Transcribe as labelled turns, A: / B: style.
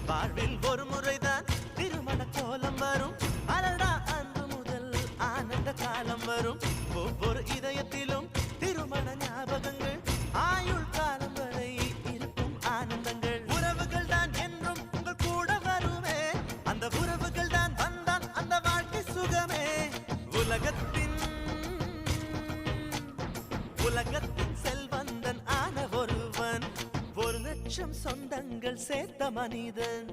A: வாழ்வில் ஒரு முறைதான் திருமண கோலம் வரும். அடடா அன்று முதல் ஆனந்த காலம் வரும். ஒவ்வொரு இதயத்திலும் திருமண ஞாபகங்கள். ஆயுள் காலம் வரை இருக்கும் ஆனந்தங்கள். உறவுகள் தான் என்றும் உங்கள் கூட வருமே. அந்த உறவுகள் தான் வந்தான் அந்த வாழ்க்கை சுகமே. உலகத்தின் செல்வந்தன் ஆன ஒருவன். 1,00,000 சொந்தங்கள் சேர்த்த மனிதன்.